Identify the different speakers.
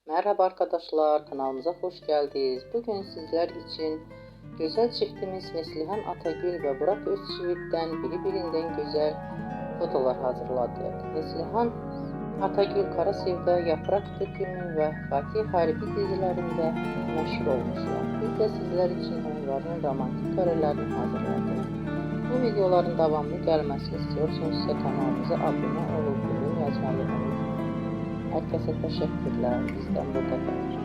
Speaker 1: Merhaba arkadaşlar, kanalımıza hoş geldiniz. Bugün sizler için güzel çiftimiz Neslihan Atagül ve Burak Özçivit'ten birbirinden güzel fotolar hazırladık. Neslihan Atagül Kara Sevda, Yaprak Dökümü ve Fatih Harbi dizilerinde meşhur olmuşlar. Biz de sizler için onların romantik karelerini hazırladık. Bu videoların devamlı gelmesini istiyorsanız kanalımıza abone olup yorum yazmayı unutmayın. Herkese teşekkürler. Bizden bu kadar.